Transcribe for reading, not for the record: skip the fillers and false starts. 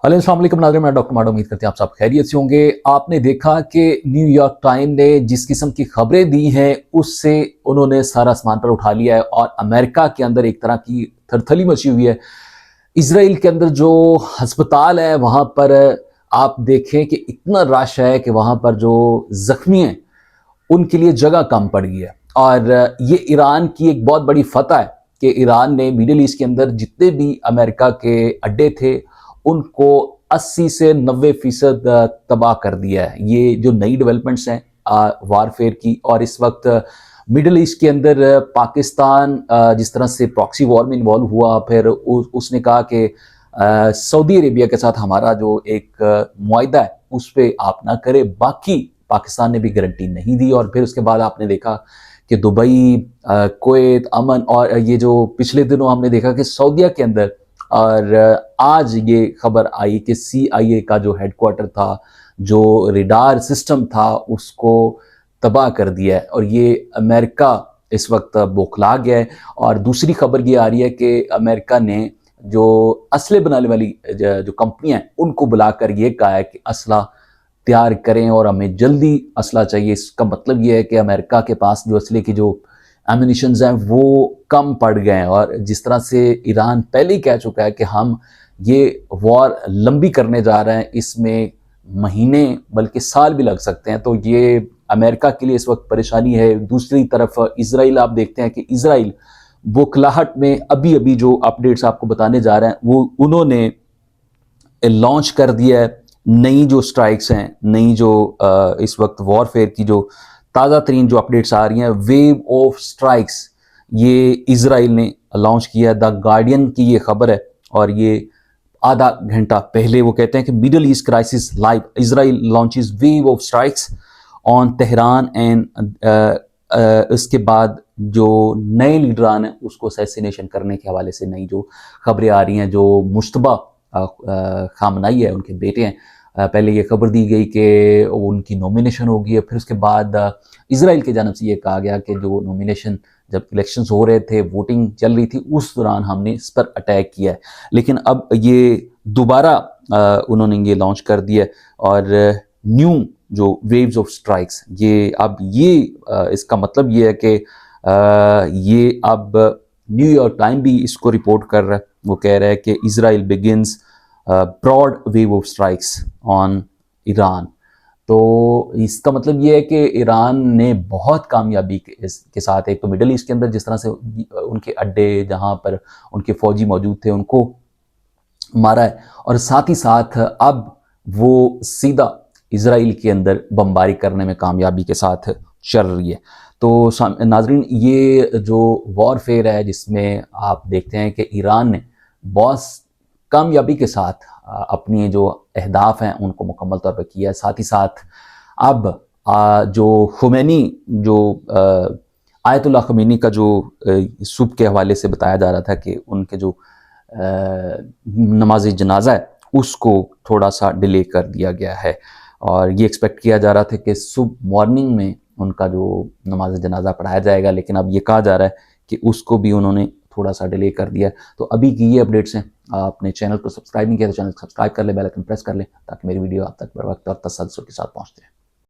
अस्सलाम वालेकुम नाज़रीन, मैं डॉक्टर माडो। उम्मीद करते हैं आप सब खैरियत से होंगे। आपने देखा कि न्यूयॉर्क टाइम ने जिस किस्म की खबरें दी हैं उससे उन्होंने सारा आसमान पर उठा लिया है और अमेरिका के अंदर एक तरह की थरथली मची हुई है। इसराइल के अंदर जो अस्पताल है वहाँ पर आप देखें कि इतना रश है कि वहाँ पर जो जख्मी हैं उनके लिए जगह कम पड़ गई है। और ये ईरान की एक बहुत बड़ी फतह है कि ईरान ने मिडिल ईस्ट के अंदर जितने भी अमेरिका के अड्डे थे उनको 80 से 90% तबाह कर दिया है। ये जो नई डेवलपमेंट्स हैं वारफेयर की, और इस वक्त मिडिल ईस्ट के अंदर पाकिस्तान जिस तरह से प्रॉक्सी वॉर में इन्वॉल्व हुआ, फिर उसने कहा कि सऊदी अरेबिया के साथ हमारा जो एक मुआहिदा है उस पर आप ना करें, बाकी पाकिस्तान ने भी गारंटी नहीं दी। और फिर उसके बाद आपने देखा कि दुबई, कुवैत, अमन, और ये जो पिछले दिनों हमने देखा कि सऊदीया के अंदर, और आज ये खबर आई कि CIA का जो हेडक्वार्टर था, जो रिडार सिस्टम था, उसको तबाह कर दिया है। और ये अमेरिका इस वक्त बौखला गया है। और दूसरी खबर ये आ रही है कि अमेरिका ने जो असले बनाने वाली जो कंपनियां हैं उनको बुलाकर ये कहा है कि असला तैयार करें और हमें जल्दी असला चाहिए। इसका मतलब ये है कि अमेरिका के पास जो असले की जो एमिनिशंस हैं वो कम पड़ गए हैं। और जिस तरह से ईरान पहले ही कह चुका है कि हम ये वॉर लंबी करने जा रहे हैं, इसमें महीने बल्कि साल भी लग सकते हैं, तो ये अमेरिका के लिए इस वक्त परेशानी है। दूसरी तरफ इसराइल, आप देखते हैं कि इसराइल बौखलाहट में अभी अभी जो अपडेट्स आपको बताने जा रहे हैं वो उन्होंने लॉन्च कर दिया है। नई जो स्ट्राइक्स हैं, नई जो इस वक्त वॉरफेयर की जो ताज़ा तरीन जो अपडेट्स आ रही हैं, वेव ऑफ स्ट्राइक्स, ये इसराइल ने लॉन्च किया। द गार्डियन की ये खबर है, और ये आधा घंटा पहले वो कहते हैं कि middle east crisis live, Israel launches wave of strikes on Tehran and इसके बाद जो नए लीडरान हैं उसको असैसिनेशन करने के हवाले से नई जो खबरें आ रही हैं। जो मुश्तबा खामनाई है, उनके बेटे हैं, पहले ये खबर दी गई कि उनकी नॉमिनेशन होगी है। फिर उसके बाद इसराइल की जानब से ये कहा गया कि जो नॉमिनेशन, जब इलेक्शंस हो रहे थे, वोटिंग चल रही थी, उस दौरान हमने इस पर अटैक किया है। लेकिन अब ये दोबारा उन्होंने ये लॉन्च कर दिया। और न्यू जो वेव्स ऑफ स्ट्राइक्स, ये अब ये इसका मतलब ये है कि ये अब न्यूयॉर्क टाइम भी इसको रिपोर्ट कर रहा है। वो कह रहा है कि Israel begins broad wave of strikes on Iran. तो इसका मतलब ये है कि ईरान ने बहुत कामयाबी के साथ, एक तो मिडल ईस्ट के अंदर जिस तरह से उनके अड्डे जहाँ पर उनके फौजी मौजूद थे उनको मारा है, और साथ ही साथ अब वो सीधा इसराइल के अंदर बमबारी करने में कामयाबी के साथ चल रही है। तो नाजरीन, ये जो वॉरफेयर है जिसमें आप देखते हैं कि ईरान ने बहुत कामयाबी के साथ अपनी जो अहदाफ हैं उनको मुकम्मल तौर पर किया है। साथ ही साथ अब जो खुमैनी, जो आयतुल्लाह खुमैनी का जो सुबह के हवाले से बताया जा रहा था कि उनके जो नमाज जनाजा है उसको थोड़ा सा डिले कर दिया गया है। और ये एक्सपेक्ट किया जा रहा था कि सुबह मॉर्निंग में उनका जो नमाज जनाजा पढ़ाया जाएगा, लेकिन अब ये कहा जा रहा है कि उसको भी उन्होंने थोड़ा सा डिले कर दिया। तो अभी की ये अपडेट्स हैं। आपने चैनल को सब्सक्राइब नहीं किया तो चैनल को सब्सक्राइब कर ले, बेल आइकन प्रेस कर ले, ताकि मेरी वीडियो आप तक बर वक्त और तसल्सल के साथ पहुँचते हैं।